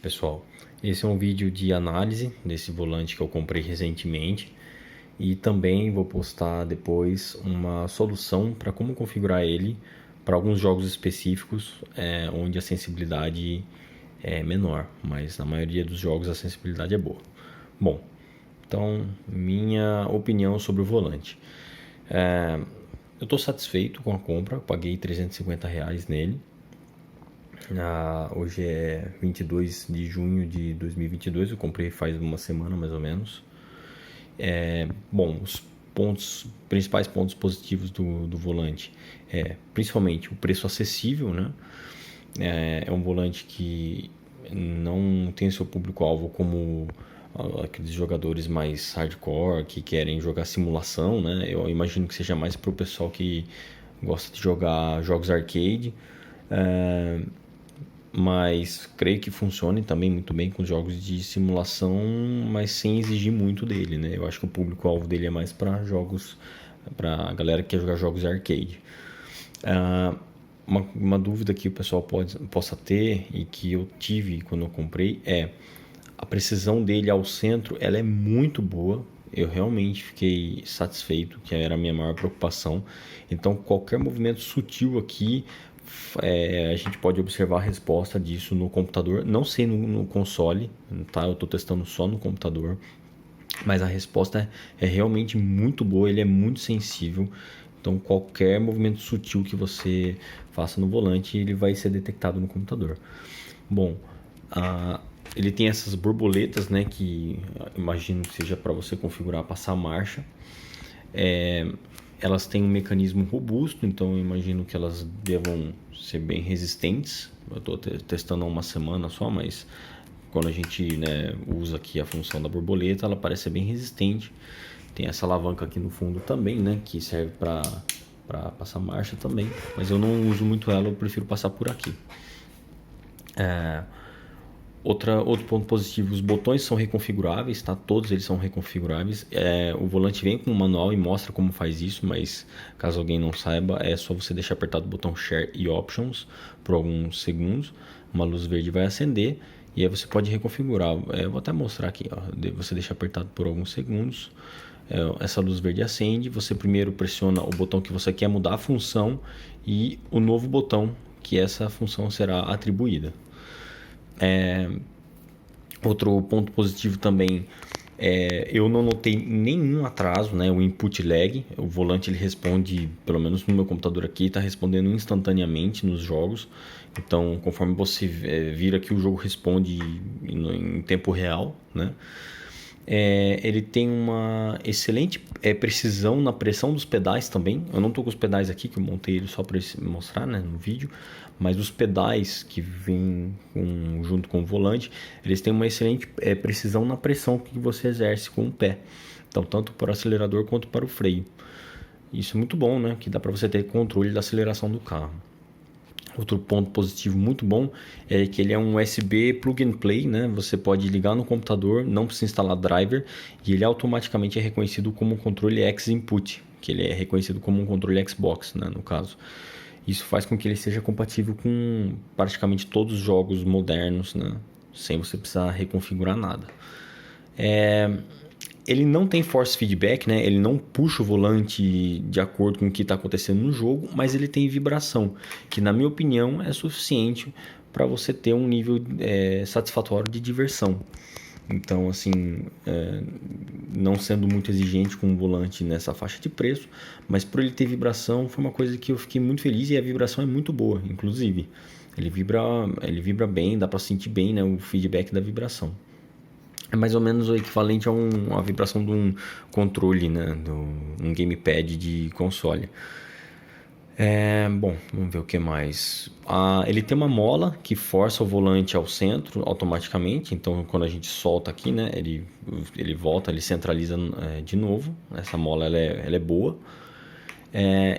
pessoal, esse é um vídeo de análise desse volante que eu comprei recentemente e também vou postar depois uma solução para como configurar ele para alguns jogos específicos onde a sensibilidade é menor, mas na maioria dos jogos a sensibilidade é boa. Bom, então minha opinião sobre o volante. Eu estou satisfeito com a compra, paguei R$ 350 nele. Hoje é 22 de junho de 2022, eu comprei faz uma semana mais ou menos. Bom, os principais pontos positivos do volante principalmente o preço acessível, né? É um volante que não tem seu público-alvo como aqueles jogadores mais hardcore que querem jogar simulação, né? Eu imagino que seja mais para o pessoal que gosta de jogar jogos arcade. Mas creio que funcione também muito bem com jogos de simulação, mas sem exigir muito dele, né? Eu acho que o público-alvo dele é mais para jogos, para a galera que quer jogar jogos arcade. Uma dúvida que o pessoal possa ter e que eu tive quando eu comprei é a precisão dele ao centro, ela é muito boa. Eu realmente fiquei satisfeito, que era a minha maior preocupação. Então qualquer movimento sutil aqui, a gente pode observar a resposta disso no computador. Não sei no console, tá? Eu estou testando só no computador. Mas a resposta é realmente muito boa, ele é muito sensível. Então qualquer movimento sutil que você faça no volante, ele vai ser detectado no computador. Bom, ele tem essas borboletas, né, que imagino que seja para você configurar passar marcha. Elas têm um mecanismo robusto, então eu imagino que elas devam ser bem resistentes. Eu estou testando há uma semana só, mas quando a gente, né, usa aqui a função da borboleta, ela parece ser bem resistente. Tem essa alavanca aqui no fundo também, né, que serve para passar marcha também, mas eu não uso muito ela, eu prefiro passar por aqui. Outro ponto positivo, os botões são reconfiguráveis, tá? Todos eles são reconfiguráveis. O volante vem com um manual e mostra como faz isso, mas caso alguém não saiba, é só você deixar apertado o botão Share e Options por alguns segundos. Uma luz verde vai acender e aí você pode reconfigurar. Eu vou até mostrar aqui, ó. Você deixa apertado por alguns segundos. Essa luz verde acende. Você primeiro pressiona o botão que você quer mudar a função e o novo botão que essa função será atribuída. Outro ponto positivo também eu não notei nenhum atraso, né? O input lag, o volante ele responde, pelo menos no meu computador aqui, está respondendo instantaneamente nos jogos. Então, conforme você vira que o jogo responde em tempo real, né? Ele tem uma excelente precisão na pressão dos pedais também. Eu não estou com os pedais aqui, que eu montei ele só para mostrar, né, no vídeo. Mas os pedais que vêm junto com o volante, eles têm uma excelente precisão na pressão que você exerce com o pé. Então, tanto para o acelerador quanto para o freio. Isso é muito bom, né? Que dá para você ter controle da aceleração do carro. Outro ponto positivo muito bom é que ele é um USB plug and play, né? Você pode ligar no computador, não precisa instalar driver e ele automaticamente é reconhecido como um controle X-Input, que ele é reconhecido como um controle Xbox, né, no caso. Isso faz com que ele seja compatível com praticamente todos os jogos modernos, né? Sem você precisar reconfigurar nada. Ele não tem force feedback, né? Ele não puxa o volante de acordo com o que está acontecendo no jogo, mas ele tem vibração, que na minha opinião é suficiente para você ter um nível satisfatório de diversão. Então, assim, não sendo muito exigente com o volante nessa faixa de preço, mas por ele ter vibração foi uma coisa que eu fiquei muito feliz e a vibração é muito boa, inclusive. Ele vibra bem, dá para sentir bem, né, o feedback da vibração. É mais ou menos o equivalente a uma vibração de um controle, né, um gamepad de console. Bom, vamos ver o que mais. Ele tem uma mola que força o volante ao centro automaticamente. Então, quando a gente solta aqui, né, ele volta, ele centraliza de novo. Essa mola ela é boa.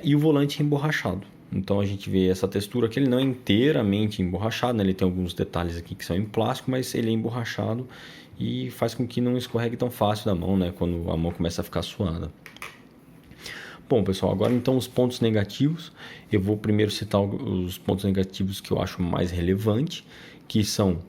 E o volante é emborrachado. Então, a gente vê essa textura que ele não é inteiramente emborrachado, né? Ele tem alguns detalhes aqui que são em plástico, mas ele é emborrachado e faz com que não escorregue tão fácil da mão, né, quando a mão começa a ficar suada. Bom, pessoal, agora então os pontos negativos. Eu vou primeiro citar os pontos negativos que eu acho mais relevante, que são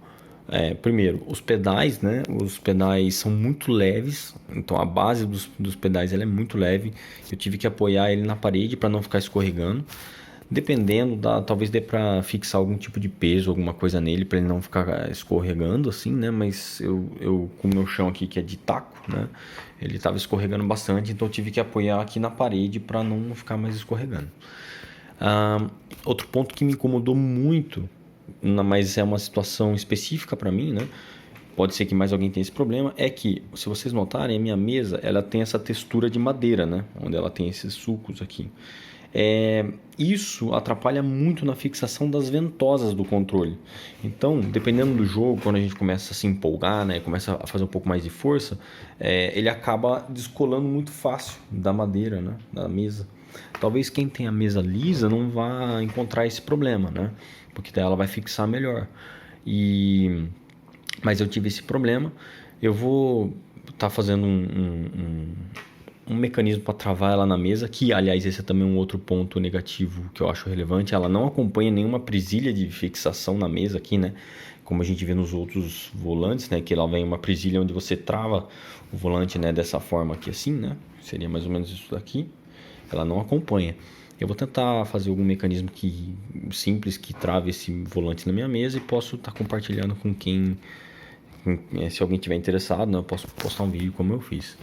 Primeiro, os pedais, né? Os pedais são muito leves, então a base dos pedais ela é muito leve. Eu tive que apoiar ele na parede para não ficar escorregando. Dependendo, talvez dê para fixar algum tipo de peso, alguma coisa nele para ele não ficar escorregando assim, né? Mas eu com o meu chão aqui que é de taco, né? Ele estava escorregando bastante, então eu tive que apoiar aqui na parede para não ficar mais escorregando. Outro ponto que me incomodou muito, mas é uma situação específica para mim, né? Pode ser que mais alguém tenha esse problema, é que, se vocês notarem, a minha mesa ela tem essa textura de madeira, né? Onde ela tem esses sulcos aqui. Isso atrapalha muito na fixação das ventosas do controle. Então, dependendo do jogo, quando a gente começa a se empolgar, né, começa a fazer um pouco mais de força, ele acaba descolando muito fácil da madeira, né, da mesa. Talvez quem tem a mesa lisa não vá encontrar esse problema, né, porque daí ela vai fixar melhor. Mas eu tive esse problema. Eu vou estar fazendo um mecanismo para travar ela na mesa, que aliás esse é também um outro ponto negativo que eu acho relevante. Ela não acompanha nenhuma presilha de fixação na mesa aqui, né? Como a gente vê nos outros volantes, né? Que lá vem uma presilha onde você trava o volante, né? Dessa forma aqui assim, né? Seria mais ou menos isso daqui. Ela não acompanha. Eu vou tentar fazer algum mecanismo simples que trave esse volante na minha mesa e posso estar compartilhando com se alguém tiver interessado, né? Eu posso postar um vídeo como eu fiz.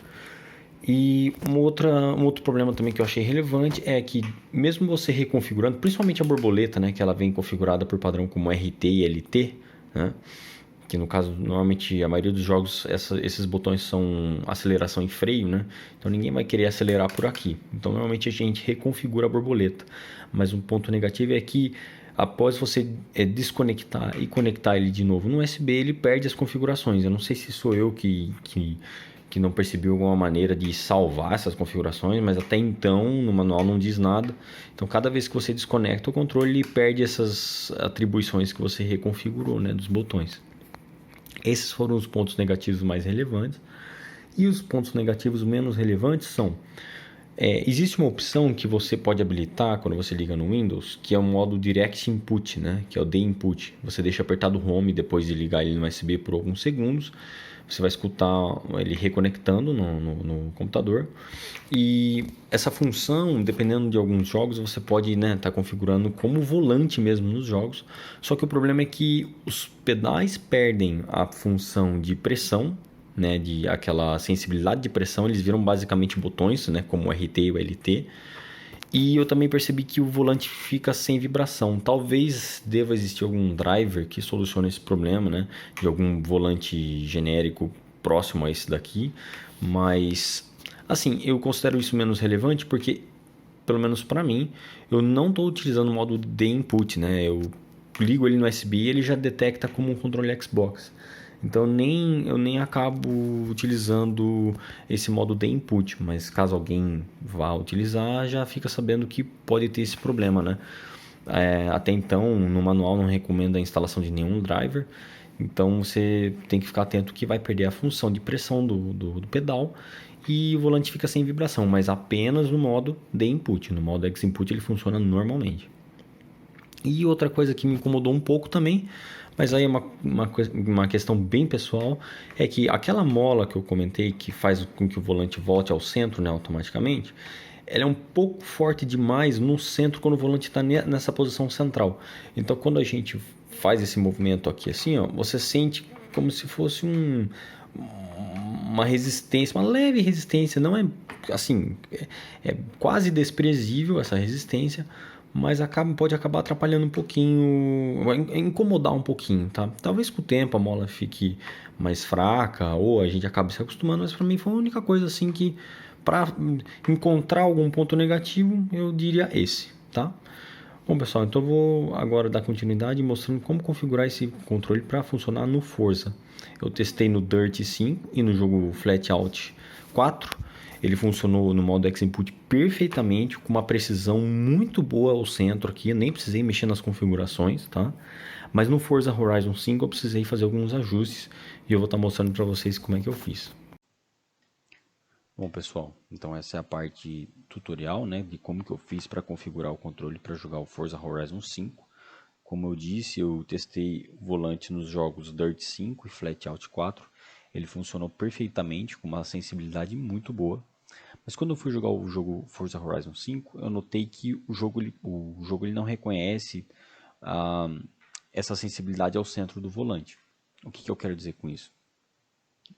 E um outro problema também que eu achei relevante é que, mesmo você reconfigurando, principalmente a borboleta, né, que ela vem configurada por padrão como RT e LT, né, que no caso, normalmente, a maioria dos jogos, esses botões são aceleração e freio, né, então ninguém vai querer acelerar por aqui. Então, normalmente, a gente reconfigura a borboleta. Mas um ponto negativo é que, após você desconectar e conectar ele de novo no USB, ele perde as configurações. Eu não sei se sou eu que não percebeu alguma maneira de salvar essas configurações, mas até então no manual não diz nada. Então, cada vez que você desconecta o controle, ele perde essas atribuições que você reconfigurou, né, dos botões. Esses foram os pontos negativos mais relevantes. E os pontos negativos menos relevantes são: existe uma opção que você pode habilitar quando você liga no Windows, que é o modo Direct Input, né? Que é o D-Input. Você deixa apertado o Home depois de ligar ele no USB por alguns segundos. Você vai escutar ele reconectando no computador. E essa função, dependendo de alguns jogos, você pode tá configurando como volante mesmo nos jogos. Só que o problema é que os pedais perdem a função de pressão, né, de aquela sensibilidade de pressão, eles viram basicamente botões, né, como o RT e o LT. E eu também percebi que o volante fica sem vibração. Talvez deva existir algum driver que solucione esse problema, né, de algum volante genérico próximo a esse daqui. Mas, assim, eu considero isso menos relevante porque, pelo menos para mim, eu não estou utilizando o modo de input, né? Eu ligo ele no USB e ele já detecta como um controle Xbox. Então eu nem acabo utilizando esse modo de input, mas caso alguém vá utilizar, já fica sabendo que pode ter esse problema, né? Até então, no manual não recomenda a instalação de nenhum driver, então você tem que ficar atento que vai perder a função de pressão do pedal e o volante fica sem vibração, mas apenas no modo de input. No modo X-Input ele funciona normalmente. E outra coisa que me incomodou um pouco também, mas aí é uma questão bem pessoal, é que aquela mola que eu comentei, que faz com que o volante volte ao centro, né, automaticamente, ela é um pouco forte demais no centro quando o volante está nessa posição central. Então, quando a gente faz esse movimento aqui assim, ó, você sente como se fosse uma resistência, uma leve resistência, não é assim, é quase desprezível essa resistência, mas pode acabar atrapalhando um pouquinho, incomodar um pouquinho, tá? Talvez com o tempo a mola fique mais fraca ou a gente acabe se acostumando, mas para mim foi a única coisa assim que, para encontrar algum ponto negativo, eu diria esse, tá? Bom, pessoal, então eu vou agora dar continuidade mostrando como configurar esse controle para funcionar no Forza. Eu testei no Dirt 5 e no jogo Flatout 4. Ele funcionou no modo X-Input perfeitamente, com uma precisão muito boa ao centro aqui. Eu nem precisei mexer nas configurações, tá? Mas no Forza Horizon 5 eu precisei fazer alguns ajustes e eu vou estar mostrando para vocês como é que eu fiz. Bom, pessoal, então essa é a parte tutorial, né, de como que eu fiz para configurar o controle para jogar o Forza Horizon 5. Como eu disse, eu testei o volante nos jogos Dirt 5 e Flatout 4. Ele funcionou perfeitamente, com uma sensibilidade muito boa. Mas quando eu fui jogar o jogo Forza Horizon 5, eu notei que o jogo ele não reconhece ah, essa sensibilidade ao centro do volante. O que eu quero dizer com isso?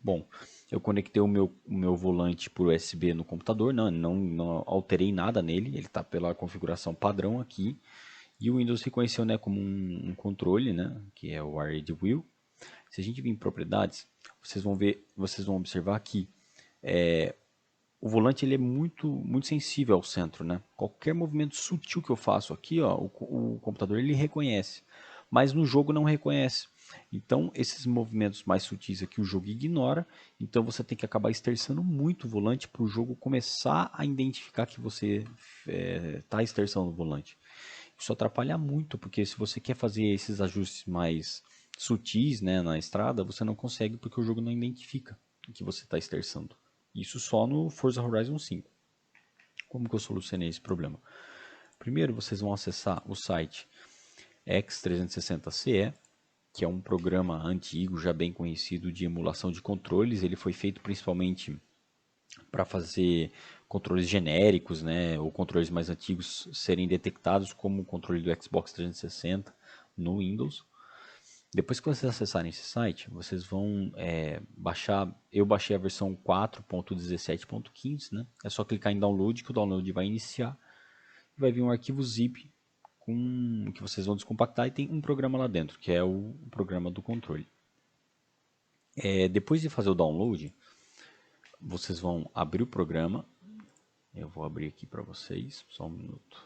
Bom, eu conectei o meu volante por USB no computador, não alterei nada nele, ele está pela configuração padrão aqui. E o Windows reconheceu, né, como um controle, né, que é o Wired Wheel. Se a gente vir em propriedades, vocês vão observar aqui, o volante ele é muito sensível ao centro, né? Qualquer movimento sutil que eu faço aqui, ó, o computador ele reconhece, mas no jogo não reconhece. Então, esses movimentos mais sutis aqui o jogo ignora, então você tem que acabar esterçando muito o volante para o jogo começar a identificar que você está esterçando o volante. Isso atrapalha muito, porque se você quer fazer esses ajustes mais sutis, né, na estrada, você não consegue porque o jogo não identifica que você está esterçando. Isso só no Forza Horizon 5. Como que eu solucionei esse problema? Primeiro, vocês vão acessar o site X360CE, que é um programa antigo, já bem conhecido de emulação de controles. Ele foi feito principalmente para fazer controles genéricos, né, ou controles mais antigos serem detectados como o controle do Xbox 360 no Windows. Depois que vocês acessarem esse site, vocês vão baixar. Eu baixei a versão 4.17.15, né? É só clicar em download que o download vai iniciar. Vai vir um arquivo zip que vocês vão descompactar e tem um programa lá dentro, que é o programa do controle. Depois de fazer o download, vocês vão abrir o programa. Eu vou abrir aqui para vocês, só um minuto.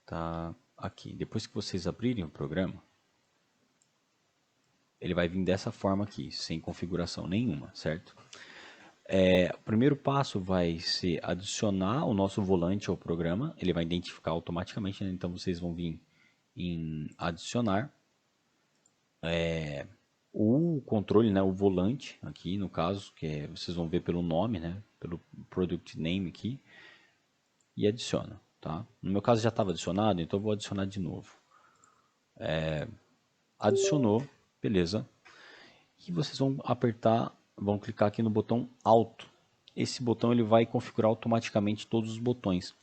Tá aqui. Depois que vocês abrirem o programa, ele vai vir dessa forma aqui, sem configuração nenhuma, certo? O primeiro passo vai ser adicionar o nosso volante ao programa. Ele vai identificar automaticamente, né? Então vocês vão vir em adicionar o controle, né? O volante aqui, no caso, vocês vão ver pelo nome, né? Pelo product name aqui, e adiciona, tá? No meu caso já estava adicionado, então eu vou adicionar de novo. Adicionou, beleza. E vocês vão clicar aqui no botão Alto. Esse botão ele vai configurar automaticamente todos os botões.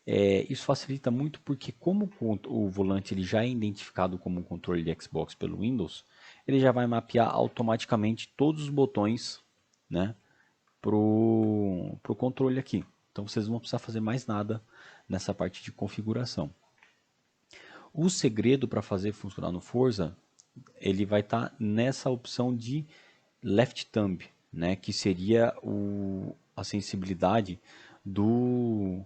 Isso facilita muito porque como o volante ele já é identificado como um controle de Xbox pelo Windows, ele já vai mapear automaticamente todos os botões, né, pro controle aqui. Então vocês não vão precisar fazer mais nada nessa parte de configuração. O segredo para fazer funcionar no Forza, ele vai estar nessa opção de left thumb, né, que seria a sensibilidade do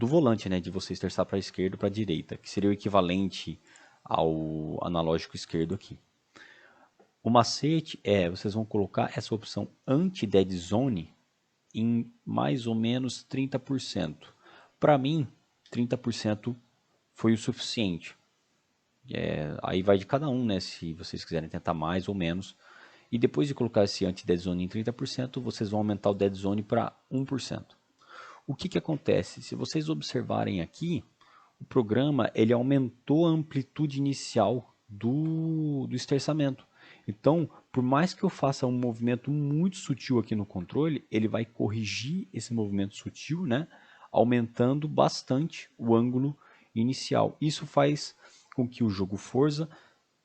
volante, né, de você esterçar para a esquerda ou para a direita, que seria o equivalente ao analógico esquerdo aqui. O macete vocês vão colocar essa opção anti-dead zone em mais ou menos 30%. Para mim, 30% foi o suficiente. Aí vai de cada um, né? Se vocês quiserem tentar mais ou menos. E depois de colocar esse anti-dead zone em 30%, vocês vão aumentar o dead zone para 1%. O que acontece? Se vocês observarem aqui, o programa ele aumentou a amplitude inicial do esterçamento. Então, por mais que eu faça um movimento muito sutil aqui no controle, ele vai corrigir esse movimento sutil, né? Aumentando bastante o ângulo inicial. Isso faz com que o jogo Forza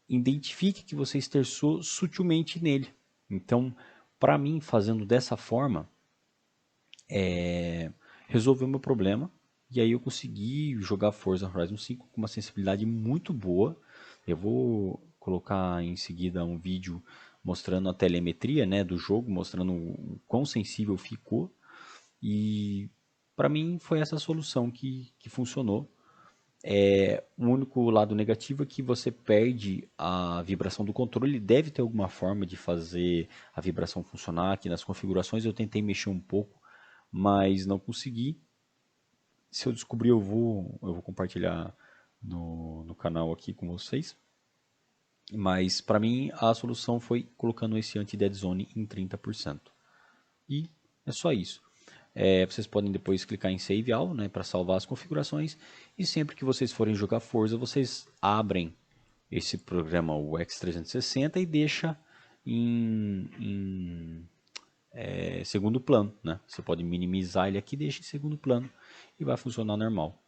identifique que você esterçou sutilmente nele. Então, para mim, fazendo dessa forma, resolveu o meu problema. E aí eu consegui jogar Forza Horizon 5 com uma sensibilidade muito boa. Eu vou colocar em seguida um vídeo mostrando a telemetria, né, do jogo, mostrando o quão sensível ficou. E para mim foi essa solução que funcionou. O único lado negativo é que você perde a vibração do controle. Deve ter alguma forma de fazer a vibração funcionar. Aqui nas configurações eu tentei mexer um pouco, mas não consegui. Se eu descobrir, eu vou compartilhar no canal aqui com vocês. Mas para mim a solução foi colocando esse anti-dead zone em 30%. E é só isso. Vocês podem depois clicar em Save All, né, para salvar as configurações. E sempre que vocês forem jogar Forza, vocês abrem esse programa, o X360, e deixa em segundo plano, né? Você pode minimizar ele aqui, deixa em segundo plano e vai funcionar normal.